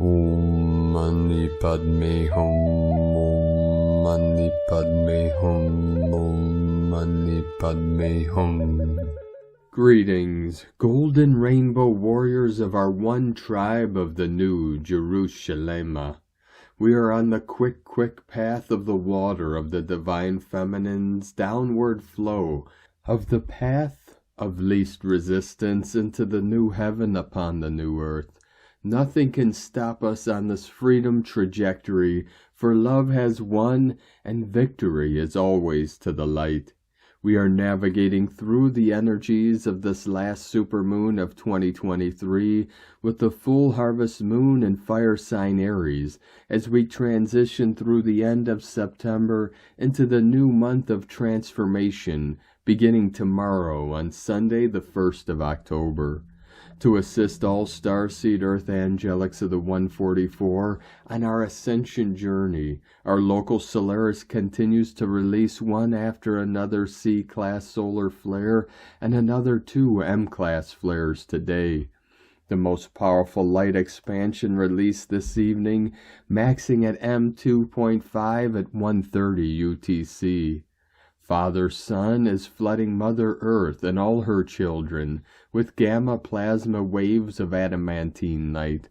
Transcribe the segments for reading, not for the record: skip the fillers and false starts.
Om Mani Padme Hum, Om Mani Padme Hum, Om Mani Padme Hum. Greetings, golden rainbow warriors of our one tribe of the New Jerusalem. We are on the quick path of the water of the divine feminine's downward flow, of the path of least resistance into the new heaven upon the new earth. Nothing can stop us on this freedom trajectory, for love has won and victory is always to the light. We are navigating through the energies of this last supermoon of 2023 with the full harvest moon and fire sign Aries as we transition through the end of September into the new month of transformation beginning tomorrow on Sunday the 1st of October. To assist all starseed earth angelics of the 144 on our ascension journey, our local Solaris continues to release one after another C-class solar flare and another 2 M-class flares today. The most powerful light expansion released this evening, maxing at M2.5 at 1:30 UTC. Father Sun is flooding Mother Earth and all her children with gamma plasma waves of adamantine light.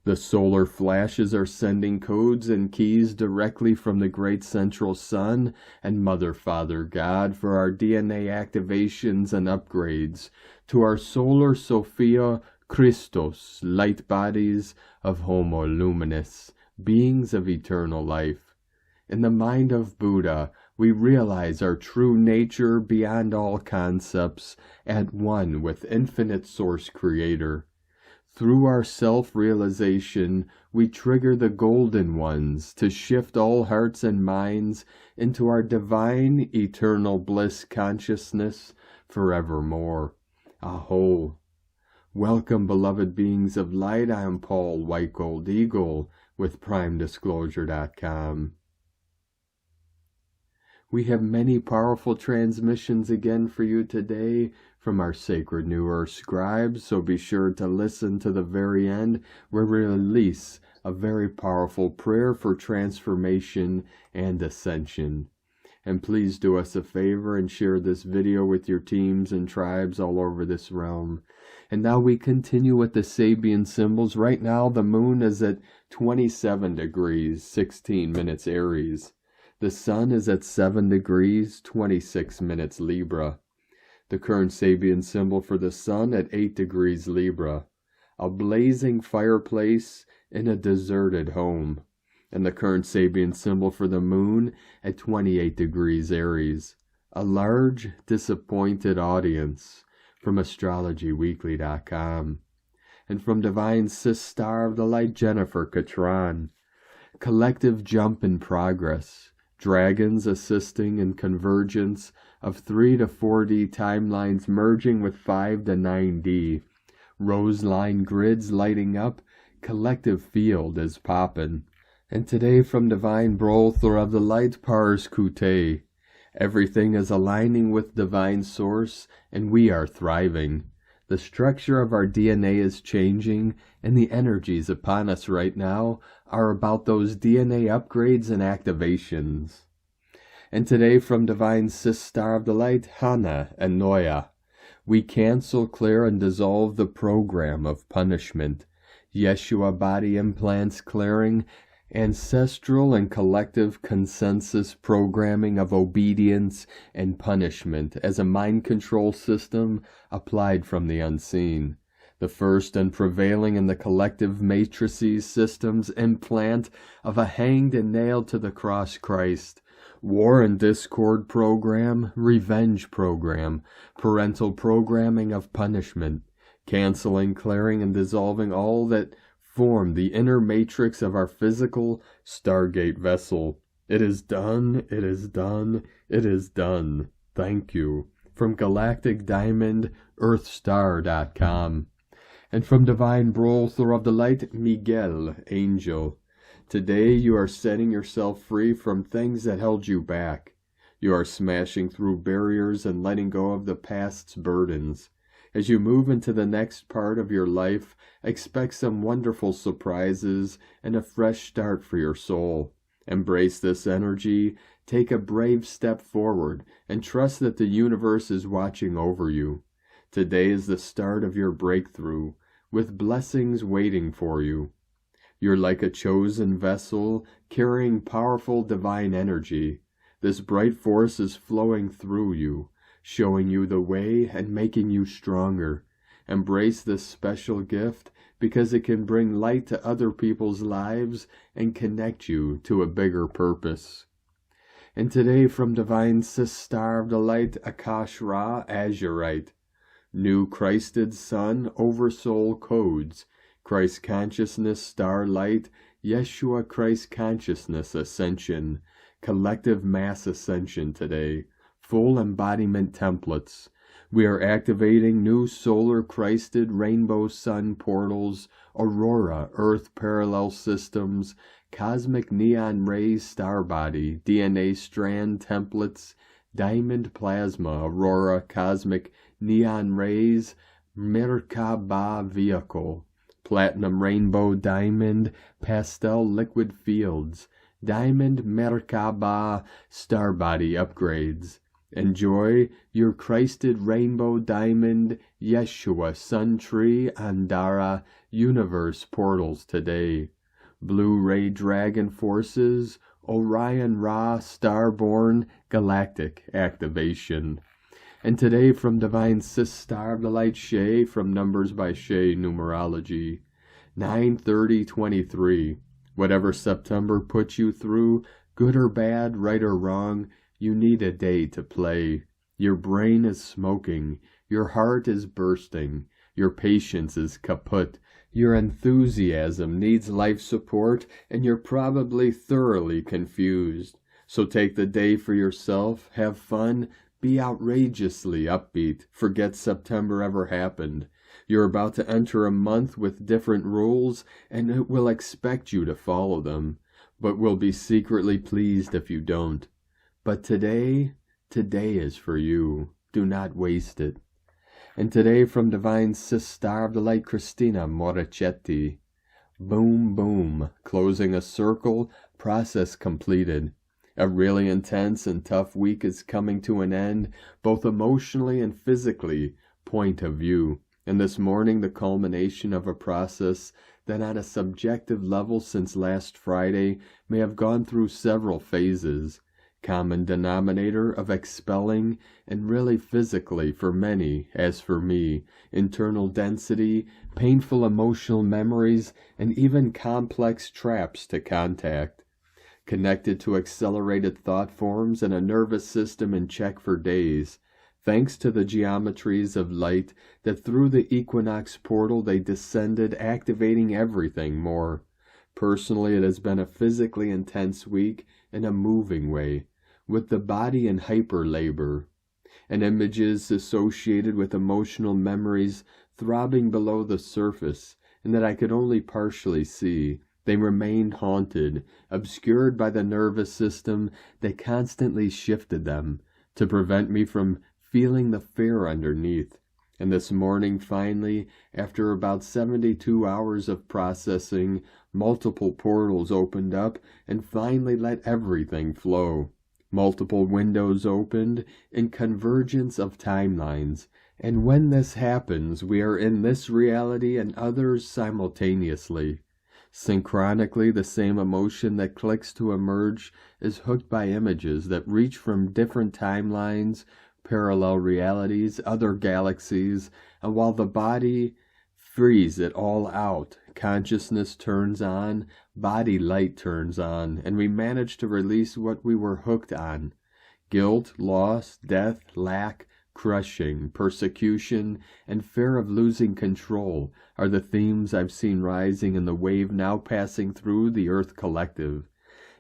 The solar flashes are sending codes and keys directly from the great central sun and Mother Father God for our DNA activations and upgrades to our solar Sophia Christos light bodies of Homo Luminous, beings of eternal life. In the mind of Buddha, we realize our true nature beyond all concepts, at one with infinite source creator. Through our self-realization, we trigger the golden ones to shift all hearts and minds into our divine eternal bliss consciousness forevermore. Aho. Welcome, beloved beings of light. I am Paul White Gold Eagle with PrimeDisclosure.com. We have many powerful transmissions again for you today from our sacred New Earth scribes, so be sure to listen to the very end where we release a very powerful prayer for transformation and ascension. And please do us a favor and share this video with your teams and tribes all over this realm. And now we continue with the Sabian symbols. Right now the moon is at 27 degrees, 16 minutes Aries. The sun is at 7 degrees, 26 minutes Libra. The current Sabian symbol for the sun at 8 degrees Libra. A blazing fireplace in a deserted home. And the current Sabian symbol for the moon at 28 degrees Aries. A large, disappointed audience from astrologyweekly.com. And from Divine Sis Star of the Light, Jennifer Catron. Collective jump in progress. Dragons assisting in convergence of 3 to 4D timelines merging with 5 to 9D. Rose line grids lighting up. Collective field is poppin'. And today from Divine Butler of the Light, Pars Kute. Everything is aligning with Divine Source and we are thriving. The structure of our DNA is changing, and the energies upon us right now are about those DNA upgrades and activations. And today from Divine Sis Star of the Light, Hannah and Noya, we cancel, clear, and dissolve the program of punishment, Yeshua body implants clearing, ancestral and collective consensus programming of obedience and punishment as a mind control system applied from the unseen. The first and prevailing in the collective matrices systems implant of a hanged and nailed to the cross Christ. War and discord program, revenge program, parental programming of punishment, canceling, clearing, and dissolving all that form the inner matrix of our physical Stargate vessel. It is done, it is done, it is done. Thank you. From Galactic Diamond, Earthstar.com. And from Divine Butler of the Light, Miguel, Angel. Today you are setting yourself free from things that held you back. You are smashing through barriers and letting go of the past's burdens. As you move into the next part of your life, expect some wonderful surprises and a fresh start for your soul. Embrace this energy, take a brave step forward, and trust that the universe is watching over you. Today is the start of your breakthrough, with blessings waiting for you. You're like a chosen vessel, carrying powerful divine energy. This bright force is flowing through you, showing you the way and making you stronger. Embrace this special gift because it can bring light to other people's lives and connect you to a bigger purpose. And today from Divine Star of the Light, Akash Ra, Azurite. New Christed Sun, Oversoul Codes, Christ Consciousness Starlight, Yeshua Christ Consciousness Ascension, Collective Mass Ascension today, full embodiment templates. We are activating new solar Christed rainbow sun portals, aurora earth parallel systems, cosmic neon rays star body, DNA strand templates, diamond plasma, aurora cosmic neon rays, Merkaba vehicle, platinum rainbow diamond, pastel liquid fields, diamond Merkaba starbody upgrades. Enjoy your Christed rainbow diamond, Yeshua sun tree, Andara universe portals today. Blue ray dragon forces, Orion Ra starborn galactic activation. And today from Divine Star of the Light Shay, from Numbers by Shay numerology, 9/30/23. Whatever September puts you through, good or bad, right or wrong, you need a day to play. Your brain is smoking, your heart is bursting, your patience is kaput, your enthusiasm needs life support, and you're probably thoroughly confused. So take the day for yourself, have fun, be outrageously upbeat, forget September ever happened. You're about to enter a month with different rules, and it will expect you to follow them, but will be secretly pleased if you don't. But today is for you. Do not waste it. And today from Divine Star of the Light, Christina Moricetti. Boom, boom, closing a circle, process completed. A really intense and tough week is coming to an end, both emotionally and physically, point of view. And this morning, the culmination of a process that on a subjective level since last Friday may have gone through several phases. Common denominator of expelling, and really physically for many, as for me, internal density, painful emotional memories, and even complex traps to contact. Connected to accelerated thought forms and a nervous system in check for days, thanks to the geometries of light that through the equinox portal they descended, activating everything more. Personally, it has been a physically intense week in a moving way, with the body in hyper labor, and images associated with emotional memories throbbing below the surface, and that I could only partially see. They remained haunted, obscured by the nervous system that constantly shifted them, to prevent me from feeling the fear underneath. And this morning, finally, after about 72 hours of processing, multiple portals opened up and finally let everything flow. Multiple windows opened in convergence of timelines, and when this happens, we are in this reality and others simultaneously. Synchronically, the same emotion that clicks to emerge is hooked by images that reach from different timelines, parallel realities, other galaxies, and while the body frees it all out, consciousness turns on, body light turns on, and we manage to release what we were hooked on. Guilt, loss, death, lack, crushing, persecution, and fear of losing control are the themes I've seen rising in the wave now passing through the Earth Collective.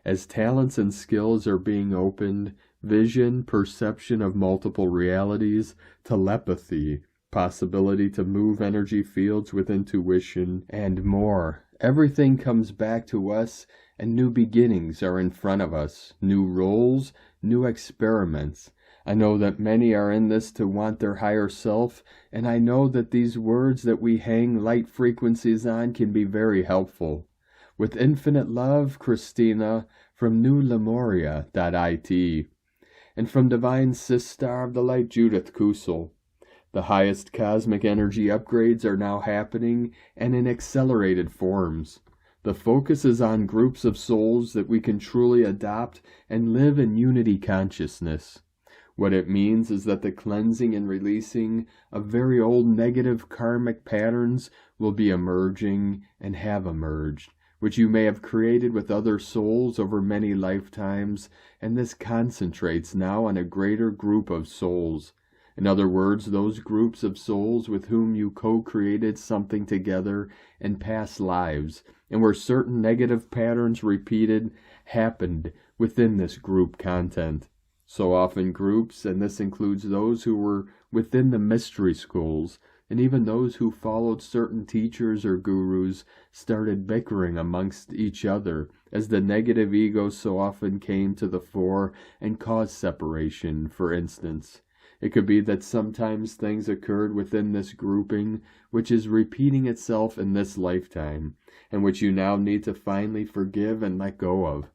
As talents and skills are being opened, vision, perception of multiple realities, telepathy, possibility to move energy fields with intuition, and more. Everything comes back to us, and new beginnings are in front of us, new roles, new experiments. I know that many are in this to want their higher self, and I know that these words that we hang light frequencies on can be very helpful. With infinite love, Christina, from newlemoria.it, and from Divine Sister of the Light, Judith Kusel. The highest cosmic energy upgrades are now happening, and in accelerated forms. The focus is on groups of souls that we can truly adopt and live in unity consciousness. What it means is that the cleansing and releasing of very old negative karmic patterns will be emerging and have emerged, which you may have created with other souls over many lifetimes, and this concentrates now on a greater group of souls. In other words, those groups of souls with whom you co-created something together in past lives, and where certain negative patterns happened within this group content. So often groups, and this includes those who were within the mystery schools, and even those who followed certain teachers or gurus, started bickering amongst each other, as the negative ego so often came to the fore and caused separation, for instance. It could be that sometimes things occurred within this grouping, which is repeating itself in this lifetime, and which you now need to finally forgive and let go of.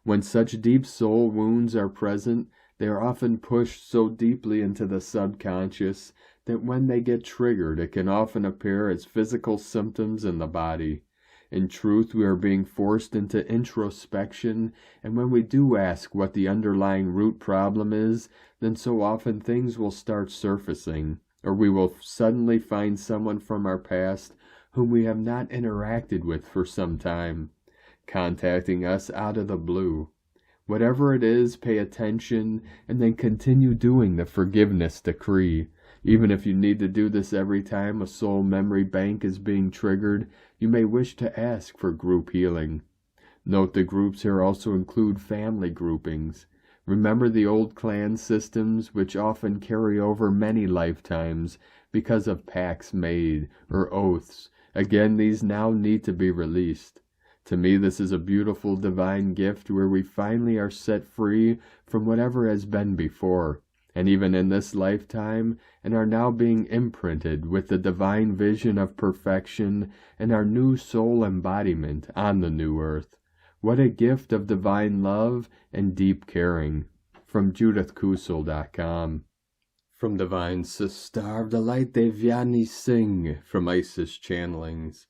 When such deep soul wounds are present, they are often pushed so deeply into the subconscious that when they get triggered, it can often appear as physical symptoms in the body. In truth, we are being forced into introspection, and when we do ask what the underlying root problem is, then so often things will start surfacing, or we will suddenly find someone from our past whom we have not interacted with for some time, contacting us out of the blue. Whatever it is, pay attention, and then continue doing the forgiveness decree. Even if you need to do this every time a soul memory bank is being triggered, you may wish to ask for group healing. Note the groups here also include family groupings. Remember the old clan systems which often carry over many lifetimes because of pacts made or oaths. Again, these now need to be released. To me, this is a beautiful divine gift where we finally are set free from whatever has been before, and even in this lifetime, and are now being imprinted with the divine vision of perfection and our new soul embodiment on the new earth. What a gift of divine love and deep caring. From JudithKusel.com. From Divine Sister of the Light, Devyani Singh, from Isis Channelings.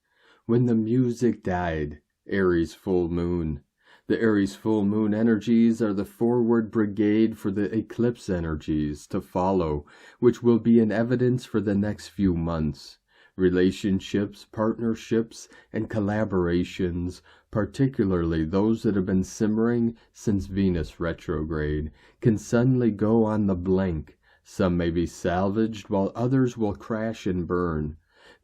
When the music died, Aries full moon. The Aries full moon energies are the forward brigade for the eclipse energies to follow, which will be in evidence for the next few months. Relationships, partnerships, and collaborations, particularly those that have been simmering since Venus retrograde, can suddenly go on the blink. Some may be salvaged, while others will crash and burn.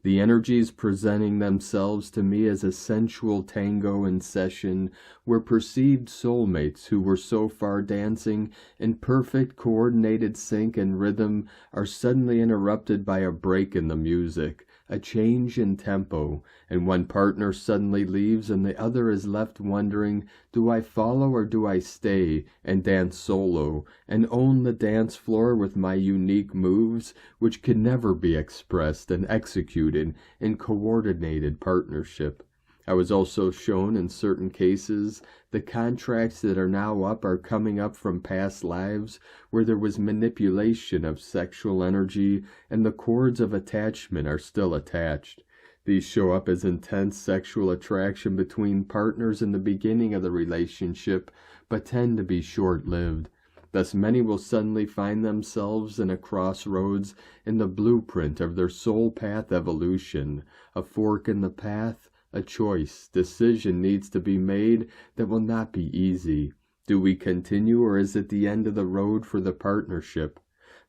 The energies presenting themselves to me as a sensual tango in session were perceived soulmates who were so far dancing in perfect coordinated sync and rhythm are suddenly interrupted by a break in the music, a change in tempo, and one partner suddenly leaves and the other is left wondering, do I follow or do I stay and dance solo and own the dance floor with my unique moves, which can never be expressed and executed in coordinated partnership. I was also shown in certain cases the contracts that are now up are coming up from past lives where there was manipulation of sexual energy and the cords of attachment are still attached. These show up as intense sexual attraction between partners in the beginning of the relationship, but tend to be short-lived. Thus many will suddenly find themselves in a crossroads in the blueprint of their soul path evolution, a fork in the path. A decision needs to be made that will not be easy. Do we continue, or is it the end of the road for the partnership?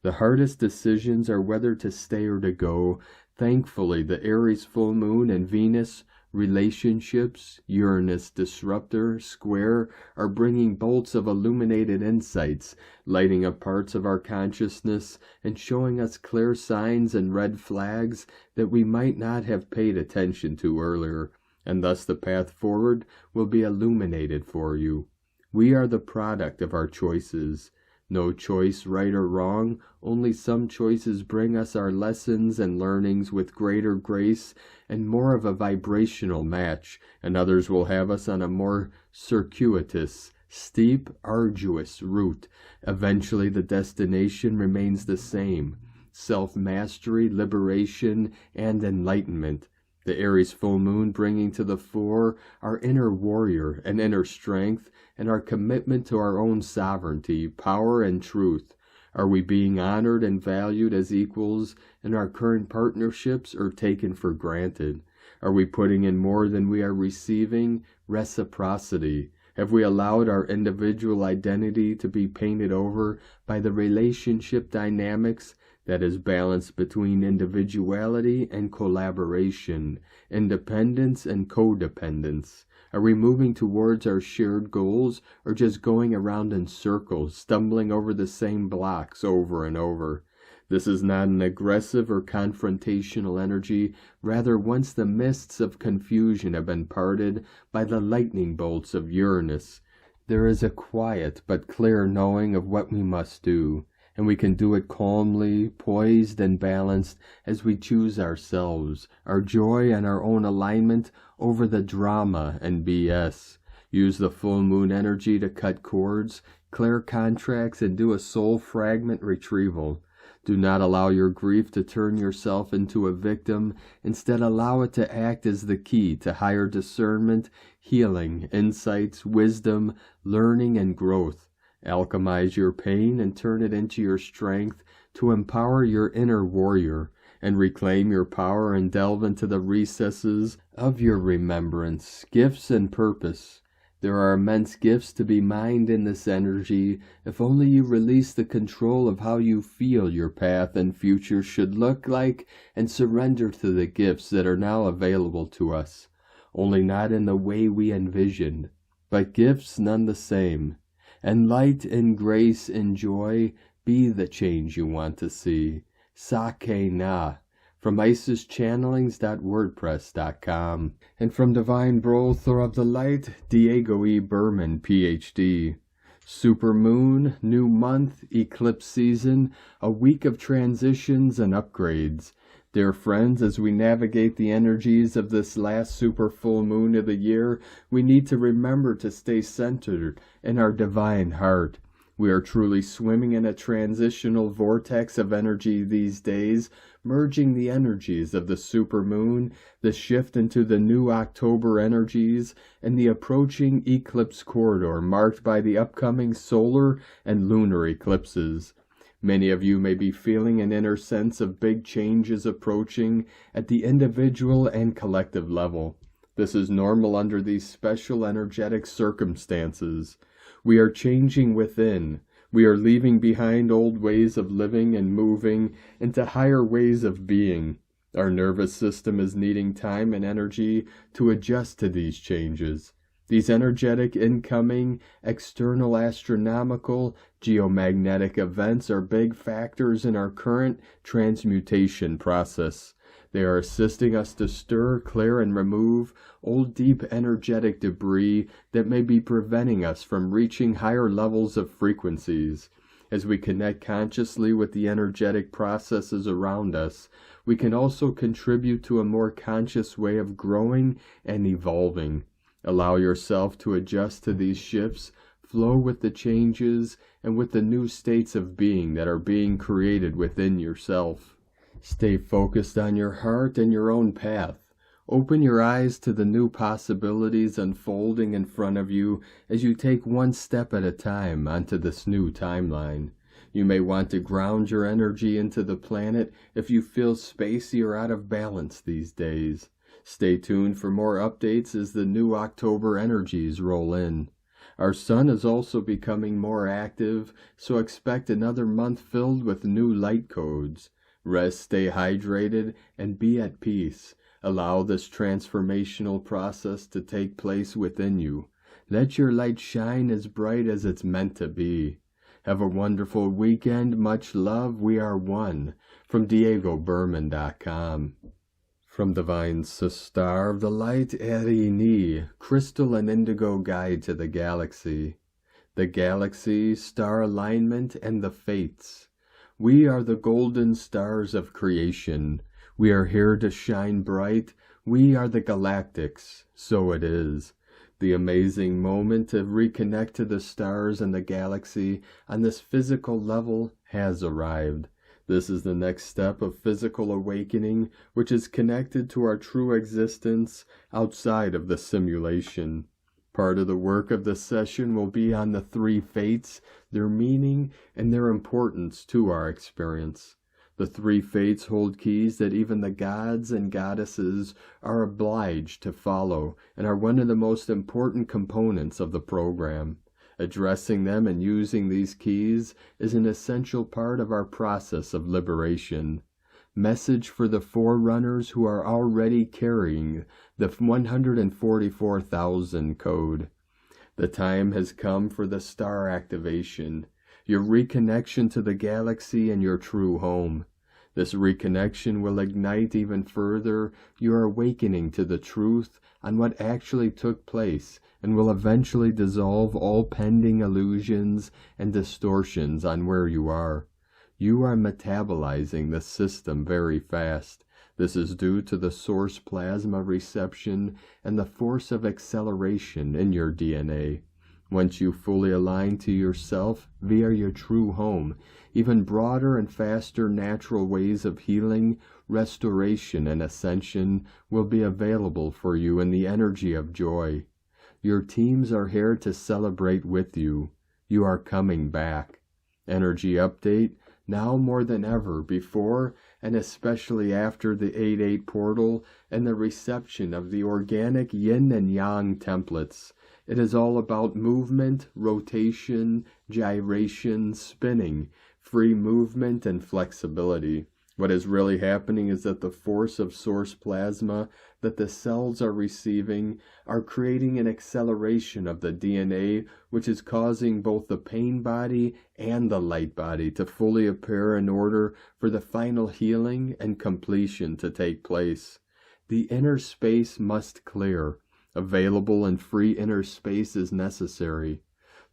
The hardest decisions are whether to stay or to go. Thankfully, the Aries full moon and Venus relationships, Uranus disruptor, square, are bringing bolts of illuminated insights, lighting up parts of our consciousness and showing us clear signs and red flags that we might not have paid attention to earlier, and thus the path forward will be illuminated for you. We are the product of our choices. No choice right or wrong, only some choices bring us our lessons and learnings with greater grace and more of a vibrational match, and others will have us on a more circuitous, steep, arduous route. Eventually the destination remains the same: self-mastery, liberation, and enlightenment. The Aries full moon bringing to the fore our inner warrior and inner strength and our commitment to our own sovereignty, power, and truth. Are we being honored and valued as equals in our current partnerships or taken for granted? Are we putting in more than we are receiving? Reciprocity. Have we allowed our individual identity to be painted over by the relationship dynamics that is balanced between individuality and collaboration, independence and codependence? Are we moving towards our shared goals or just going around in circles, stumbling over the same blocks over and over? This is not an aggressive or confrontational energy. Rather, once the mists of confusion have been parted by the lightning bolts of Uranus, there is a quiet but clear knowing of what we must do, and we can do it calmly, poised and balanced as we choose ourselves, our joy and our own alignment over the drama and BS. Use the full moon energy to cut cords, clear contracts, and do a soul fragment retrieval. Do not allow your grief to turn yourself into a victim. Instead, allow it to act as the key to higher discernment, healing, insights, wisdom, learning, and growth. Alchemize your pain and turn it into your strength to empower your inner warrior, and reclaim your power and delve into the recesses of your remembrance, gifts, and purpose. There are immense gifts to be mined in this energy, if only you release the control of how you feel your path and future should look like and surrender to the gifts that are now available to us. Only not in the way we envisioned, but gifts none the same. And light and grace and joy be the change you want to see. Sake na. From IsisChannelings.wordpress.com, and from Divine Brother of the Light, Diego E. Berman, Ph.D. Supermoon, new month, eclipse season, a week of transitions and upgrades. Dear friends, as we navigate the energies of this last super full moon of the year, we need to remember to stay centered in our divine heart. We are truly swimming in a transitional vortex of energy these days, merging the energies of the supermoon, the shift into the new October energies, and the approaching eclipse corridor marked by the upcoming solar and lunar eclipses. Many of you may be feeling an inner sense of big changes approaching at the individual and collective level. This is normal under these special energetic circumstances. We are changing within. We are leaving behind old ways of living and moving into higher ways of being. Our nervous system is needing time and energy to adjust to these changes. These energetic, incoming, external astronomical, geomagnetic events are big factors in our current transmutation process. They are assisting us to stir, clear, and remove old deep energetic debris that may be preventing us from reaching higher levels of frequencies. As we connect consciously with the energetic processes around us, we can also contribute to a more conscious way of growing and evolving. Allow yourself to adjust to these shifts, flow with the changes, and with the new states of being that are being created within yourself. Stay focused on your heart and your own path. Open your eyes to the new possibilities unfolding in front of you as you take one step at a time onto this new timeline. You may want to ground your energy into the planet if you feel spacey or out of balance these days. Stay tuned for more updates as the new October energies roll in. Our sun is also becoming more active, so expect another month filled with new light codes. Rest, stay hydrated, and be at peace. Allow this transformational process to take place within you. Let your light shine as bright as it's meant to be. Have a wonderful weekend. Much love. We are one. From DiegoBerman.com. From Divine Sister of the Light, Erikka D, Crystal and Indigo Guide to the Galaxy. the galaxy, star alignment, and the fates. We are the golden stars of creation. We are here to shine bright. We are the Galactics. So it is. The amazing moment to reconnect to the stars and the galaxy on this physical level has arrived. This is the next step of physical awakening, which is connected to our true existence outside of the simulation. Part of the work of the session will be on the three fates, their meaning, and their importance to our experience. The three fates hold keys that even the gods and goddesses are obliged to follow and are one of the most important components of the program. Addressing them and using these keys is an essential part of our process of liberation. Message for the forerunners who are already carrying the 144,000 code. The time has come for the star activation, your reconnection to the galaxy and your true home. This reconnection will ignite even further your awakening to the truth on what actually took place and will eventually dissolve all pending illusions and distortions on where you are. You are metabolizing the system very fast. This is due to the source plasma reception and the force of acceleration in your DNA. Once you fully align to yourself via your true home, even broader and faster natural ways of healing, restoration, and ascension will be available for you in the energy of joy. Your teams are here to celebrate with you. You are coming back. Energy update, now more than ever before, and especially after the 8-8 portal and the reception of the organic yin and yang templates. It is all about movement, rotation, gyration, spinning, free movement, and flexibility. What is really happening is that the force of source plasma that the cells are receiving are creating an acceleration of the DNA, which is causing both the pain body and the light body to fully appear in order for the final healing and completion to take place. The inner space must clear. Available and free inner space is necessary.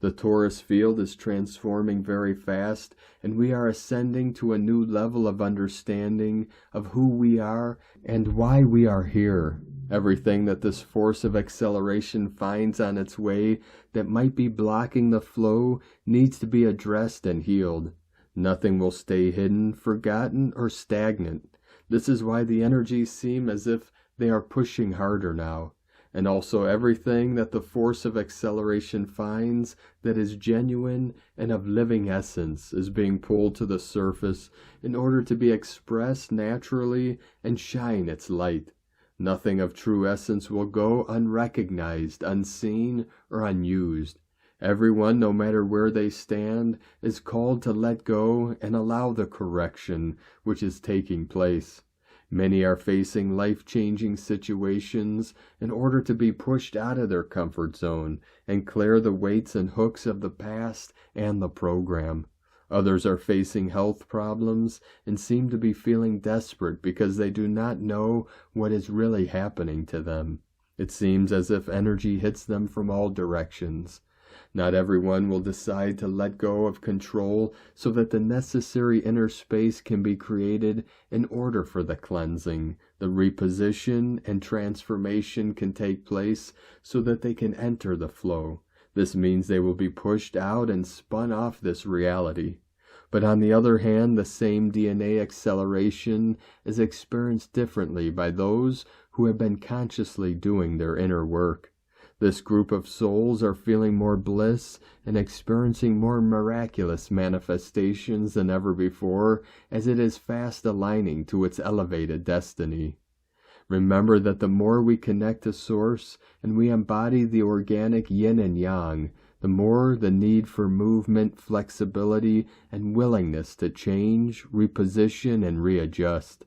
The torus field is transforming very fast, and we are ascending to a new level of understanding of who we are and why we are here. Everything that this force of acceleration finds on its way that might be blocking the flow needs to be addressed and healed. Nothing will stay hidden, forgotten, or stagnant. This is why the energies seem as if they are pushing harder now. And also everything that the force of acceleration finds that is genuine and of living essence is being pulled to the surface in order to be expressed naturally and shine its light. Nothing of true essence will go unrecognized, unseen, or unused. Everyone, no matter where they stand, is called to let go and allow the correction which is taking place. Many are facing life-changing situations in order to be pushed out of their comfort zone and clear the weights and hooks of the past and the program. Others are facing health problems and seem to be feeling desperate because they do not know what is really happening to them. It seems as if energy hits them from all directions. Not everyone will decide to let go of control so that the necessary inner space can be created in order for the cleansing, the reposition, and transformation can take place so that they can enter the flow. This means they will be pushed out and spun off this reality. But on the other hand, the same DNA acceleration is experienced differently by those who have been consciously doing their inner work. This group of souls are feeling more bliss and experiencing more miraculous manifestations than ever before, as it is fast aligning to its elevated destiny. Remember that the more we connect to Source and we embody the organic yin and yang, the more the need for movement, flexibility, and willingness to change, reposition, and readjust.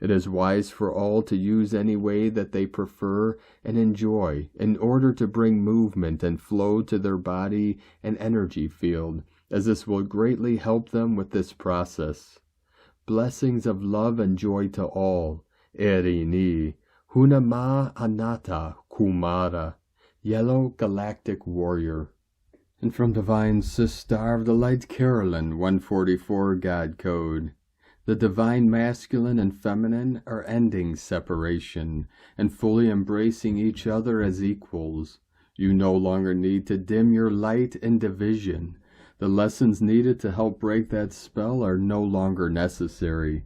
It is wise for all to use any way that they prefer and enjoy in order to bring movement and flow to their body and energy field, as this will greatly help them with this process. Blessings of love and joy to all. Eri ni, Hunama Anata Kumara, Yellow Galactic Warrior. And from Divine Sister of the Light Carolyn, 144 God Code. The divine masculine and feminine are ending separation and fully embracing each other as equals. You no longer need to dim your light in division. The lessons needed to help break that spell are no longer necessary.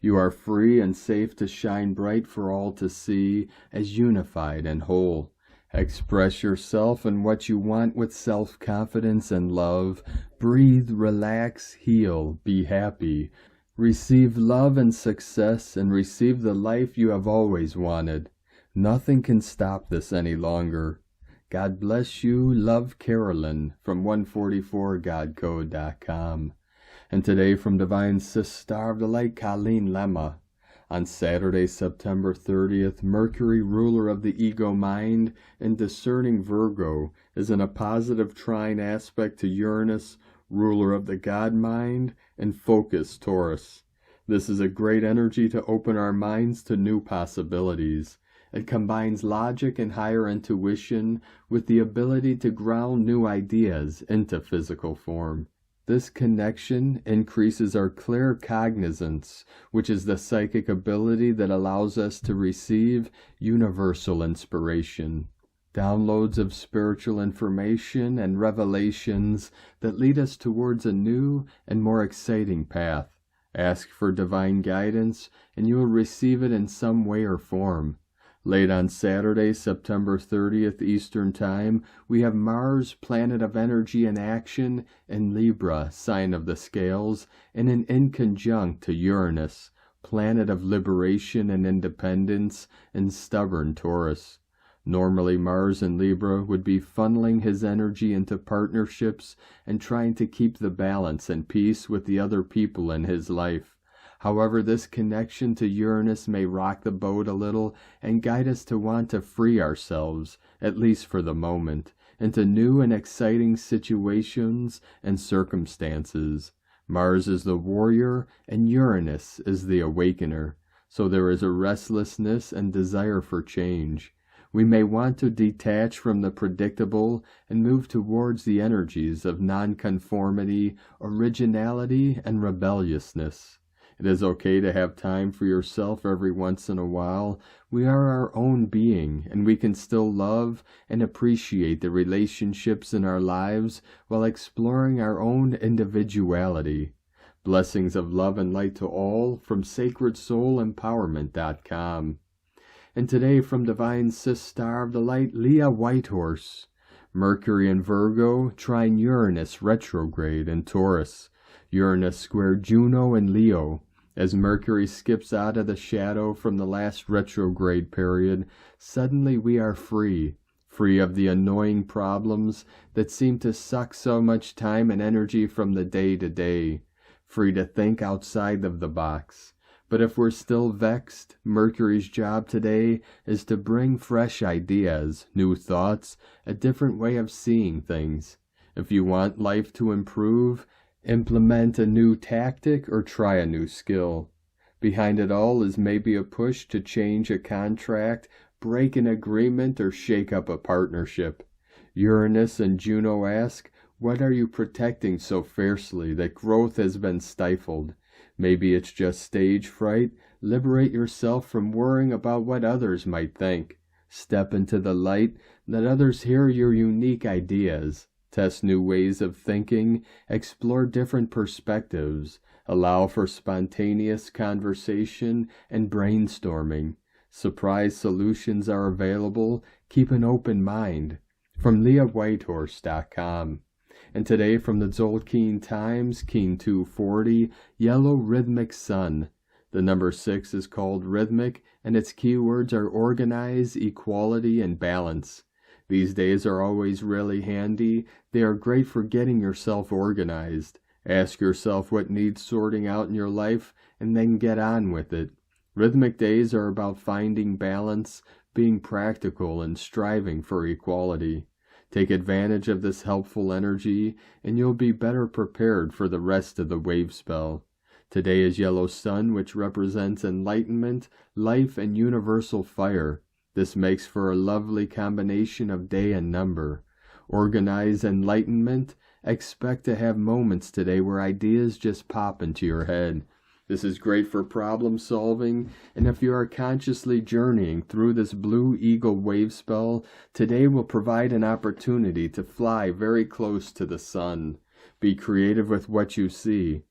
You are free and safe to shine bright for all to see as unified and whole. Express yourself and what you want with self-confidence and love. Breathe, relax, heal, be happy. Receive love and success and receive the life you have always wanted. Nothing can stop this any longer. God bless you. Love, Carolyn from 144godcode.com. And today from Divine Sister of the Light, Colleen Lemma. On Saturday, September 30th, Mercury, ruler of the ego mind and discerning Virgo, is in a positive trine aspect to Uranus, ruler of the God mind and focus Taurus. This is a great energy to open our minds to new possibilities. It combines logic and higher intuition with the ability to ground new ideas into physical form. This connection increases our claircognizance, which is the psychic ability that allows us to receive universal inspiration, downloads of spiritual information and revelations that lead us towards a new and more exciting path. Ask for divine guidance, and you will receive it in some way or form. Late on Saturday, September 30th Eastern Time, we have Mars, planet of energy and action, in Libra, sign of the scales, and an inconjunct to Uranus, planet of liberation and independence, in stubborn Taurus. Normally, Mars in Libra would be funneling his energy into partnerships and trying to keep the balance and peace with the other people in his life. However, this connection to Uranus may rock the boat a little and guide us to want to free ourselves, at least for the moment, into new and exciting situations and circumstances. Mars is the warrior and Uranus is the awakener, so there is a restlessness and desire for change. We may want to detach from the predictable and move towards the energies of nonconformity, originality, and rebelliousness. It is okay to have time for yourself every once in a while. We are our own being, and we can still love and appreciate the relationships in our lives while exploring our own individuality. Blessings of love and light to all from sacredsoulempowerment.com. And today from Divine Sister of the Light, Leah Whitehorse. Mercury in Virgo, trine Uranus retrograde in Taurus. Uranus square Juno in Leo. As Mercury skips out of the shadow from the last retrograde period, suddenly we are free of the annoying problems that seem to suck so much time and energy from the day to day, free to think outside of the box. But if we're still vexed, Mercury's job today is to bring fresh ideas, new thoughts, a different way of seeing things. If you want life to improve, implement a new tactic or try a new skill. Behind it all is maybe a push to change a contract, break an agreement, or shake up a partnership. Uranus and Juno ask, what are you protecting so fiercely that growth has been stifled? Maybe it's just stage fright. Liberate yourself from worrying about what others might think. Step into the light. Let others hear your unique ideas. Test new ways of thinking, explore different perspectives, allow for spontaneous conversation and brainstorming. Surprise solutions are available. Keep an open mind. From LeahWhitehorse.com. And today from the Tzolk'in Times, Keen 240, Yellow Rhythmic Sun. The number 6 is called rhythmic, and its keywords are organize, equality, and balance. These days are always really handy. They are great for getting yourself organized. Ask yourself what needs sorting out in your life, and then get on with it. Rhythmic days are about finding balance, being practical, and striving for equality. Take advantage of this helpful energy, and you'll be better prepared for the rest of the wave spell. Today is Yellow Sun, which represents enlightenment, life, and universal fire. This makes for a lovely combination of day and number. Organize enlightenment. Expect to have moments today where ideas just pop into your head. This is great for problem solving, and if you are consciously journeying through this blue eagle wave spell, today will provide an opportunity to fly very close to the sun. Be creative with what you see.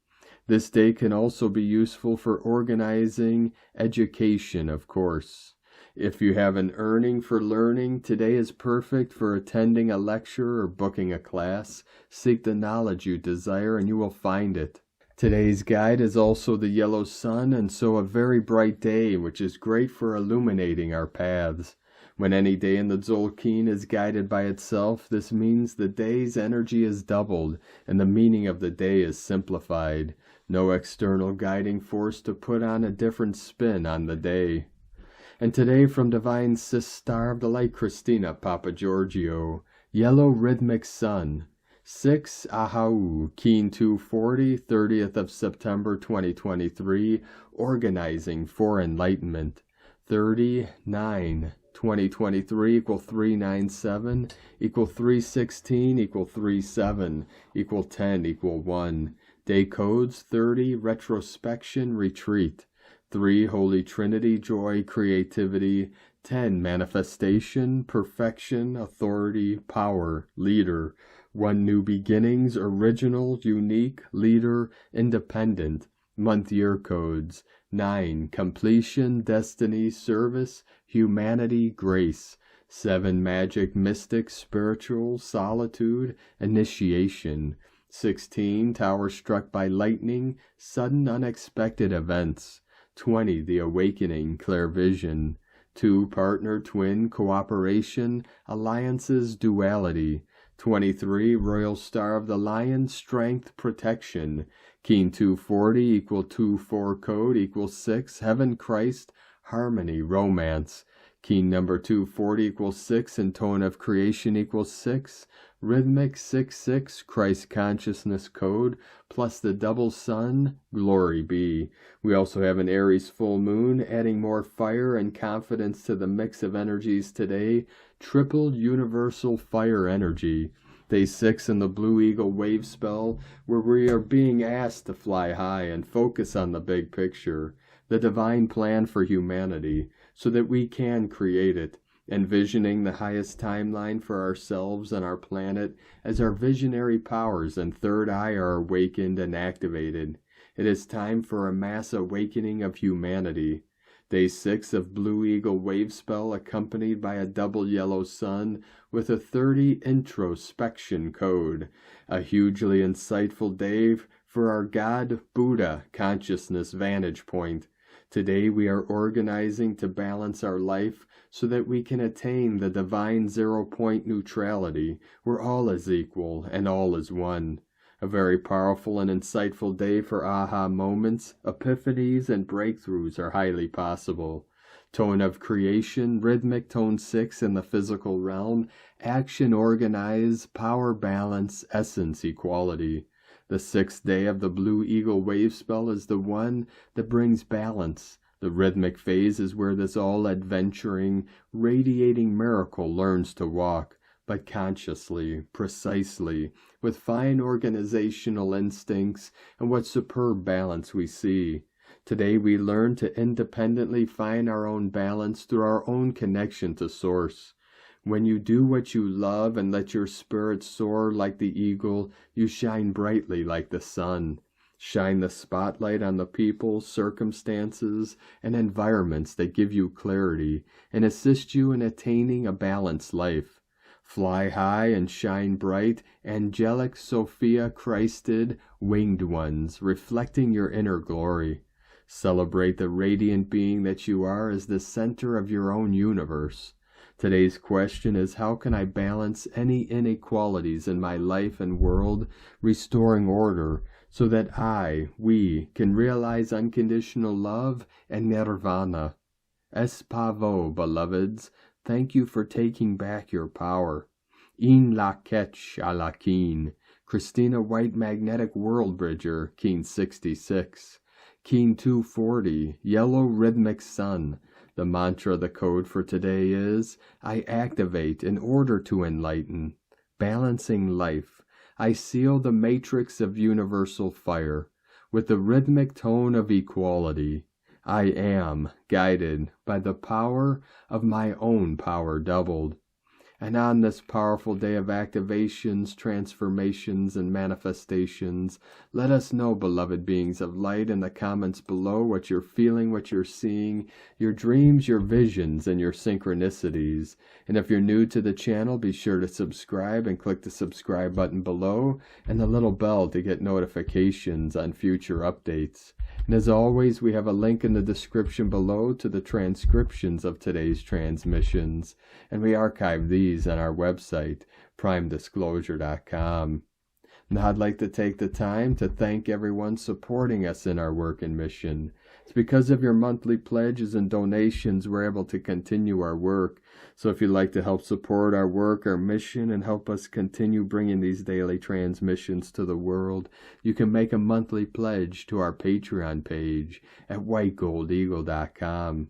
This day can also be useful for organizing education, of course. If you have an yearning for learning, today is perfect for attending a lecture or booking a class. Seek the knowledge you desire and you will find it. Today's guide is also the yellow sun, and so a very bright day, which is great for illuminating our paths. When any day in the Tzolk'in is guided by itself, this means the day's energy is doubled, and the meaning of the day is simplified. No external guiding force to put on a different spin on the day. And today from Divine Sis Star of the Light Christina Papa Giorgio, yellow rhythmic sun. 6 Ahau, Keen 240, 30th of September 2023, organizing for enlightenment. 39, 2023 equal 397, equal 316, equal 37, equal 10, equal 1. Day codes 30, retrospection, retreat. 3, Holy Trinity, joy, creativity. 10, manifestation, perfection, authority, power, leader. 1, new beginnings, original, unique, leader, independent. Month year codes. 9, completion, destiny, service, humanity, grace. 7, magic, mystic, spiritual, solitude, initiation. 16, tower struck by lightning, sudden unexpected events. 20, the awakening, clairvision. 2, partner, twin, cooperation, alliances, duality. 23, royal star of the lion, strength, protection. Keen 240 equal 24 code equals 6, heaven, Christ, harmony, romance. Keen number 240 equals 6, and tone of creation equals 6. Rhythmic 6-6, Christ consciousness code, plus the double sun, glory be. We also have an Aries full moon, adding more fire and confidence to the mix of energies today. Triple universal fire energy. Day 6 in the Blue Eagle wave spell, where we are being asked to fly high and focus on the big picture, the divine plan for humanity, so that we can create it. Envisioning the highest timeline for ourselves and our planet as our visionary powers and third eye are awakened and activated. It is time for a mass awakening of humanity. Day 6 of Blue Eagle wave spell accompanied by a double yellow sun with a 30 introspection code. A hugely insightful day for our God, Buddha, consciousness vantage point. Today we are organizing to balance our life so that we can attain the divine 0-point neutrality, where all is equal and all is one. A very powerful and insightful day for aha moments, epiphanies, and breakthroughs are highly possible. Tone of creation, rhythmic tone 6 in the physical realm, action organize, power balance, essence equality. The 6th day of the Blue Eagle wave spell is the one that brings balance. The rhythmic phase is where this all-adventuring, radiating miracle learns to walk, but consciously, precisely, with fine organizational instincts and what superb balance we see. Today we learn to independently find our own balance through our own connection to Source. When you do what you love and let your spirit soar like the eagle, you shine brightly like the sun. Shine the spotlight on the people, circumstances, and environments that give you clarity and assist you in attaining a balanced life. Fly high and shine bright, angelic Sophia Christed, winged ones, reflecting your inner glory. Celebrate the radiant being that you are as the center of your own universe. Today's question is, how can I balance any inequalities in my life and world, restoring order, so that we can realize unconditional love and nirvana? Espavo, beloveds, thank you for taking back your power. In la ketch alakin, Christina White Magnetic World Bridger, Keen 66. Keen 240, Yellow Rhythmic Sun. The mantra, the code for today is, I activate in order to enlighten. balancing life. I seal the matrix of universal fire with the rhythmic tone of equality. I am guided by the power of my own power doubled. And on this powerful day of activations, transformations, and manifestations, let us know, beloved beings of light, in the comments below what you're feeling, what you're seeing, your dreams, your visions, and your synchronicities. And if you're new to the channel, be sure to subscribe and click the subscribe button below and the little bell to get notifications on future updates. And as always, we have a link in the description below to the transcriptions of today's transmissions, and we archive these on our website, primedisclosure.com. Now I'd like to take the time to thank everyone supporting us in our work and mission. It's because of your monthly pledges and donations we're able to continue our work. So if you'd like to help support our work, our mission, and help us continue bringing these daily transmissions to the world, you can make a monthly pledge to our Patreon page at whitegoldeagle.com.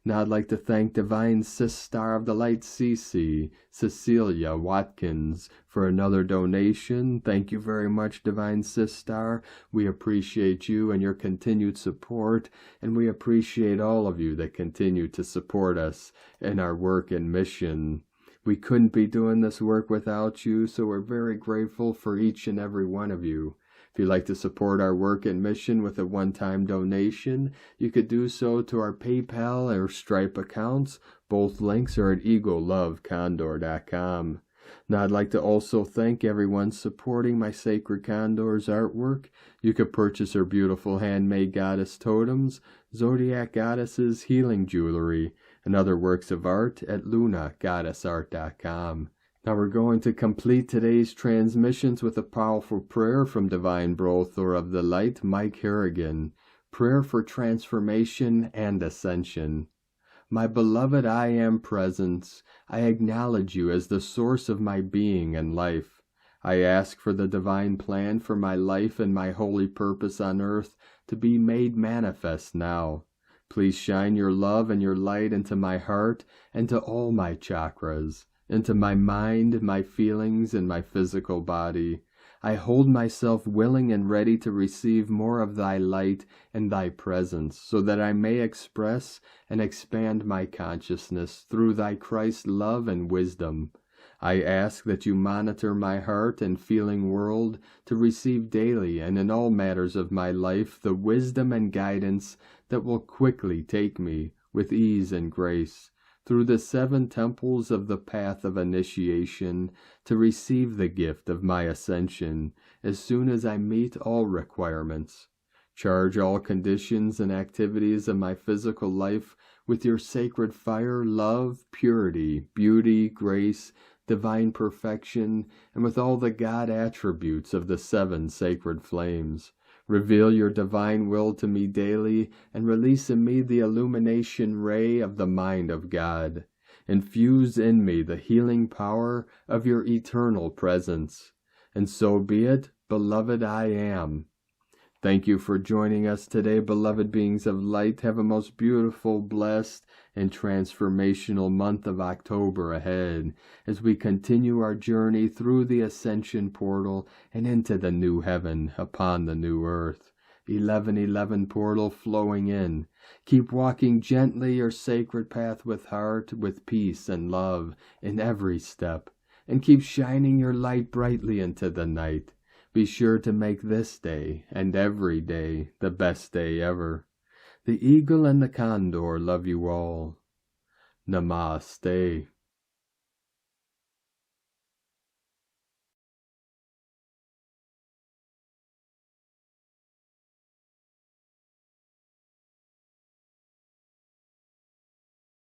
Now I'd like to thank Divine Sis Star of the Light CC, Cecilia Watkins, for another donation. Thank you very much, Divine Sis Star. We appreciate you and your continued support, and we appreciate all of you that continue to support us in our work and mission. We couldn't be doing this work without you, so we're very grateful for each and every one of you. If you'd like to support our work and mission with a one-time donation, you could do so to our PayPal or Stripe accounts. Both links are at egolovecondor.com. Now I'd like to also thank everyone supporting my Sacred Condor's artwork. You could purchase her beautiful handmade goddess totems, zodiac goddesses, healing jewelry, and other works of art at lunagoddessart.com. Now we're going to complete today's transmissions with a powerful prayer from Divine Brother of the Light, Mike Harrigan. Prayer for transformation and ascension. My beloved I Am Presence, I acknowledge you as the source of my being and life. I ask for the divine plan for my life and my holy purpose on earth to be made manifest now. Please shine your love and your light into my heart and to all my chakras, into my mind, my feelings, and my physical body. I hold myself willing and ready to receive more of thy light and thy presence, so that I may express and expand my consciousness through thy Christ love and wisdom. I ask that you monitor my heart and feeling world to receive daily and in all matters of my life the wisdom and guidance that will quickly take me with ease and grace through the 7 temples of the path of initiation to receive the gift of my ascension as soon as I meet all requirements. Charge all conditions and activities of my physical life with your sacred fire, love, purity, beauty, grace, divine perfection, and with all the God attributes of the 7 sacred flames. Reveal your divine will to me daily, and release in me the illumination ray of the mind of God. Infuse in me the healing power of your eternal presence. And so be it, beloved I am. Thank you for joining us today, beloved beings of light. Have a most beautiful, blessed, and transformational month of October ahead as we continue our journey through the ascension portal and into the new heaven upon the new earth. 1111 portal flowing in. Keep walking gently your sacred path with heart, with peace and love in every step, and keep shining your light brightly into the night. Be sure to make this day and every day the best day ever. The eagle and the condor love you all. Namaste.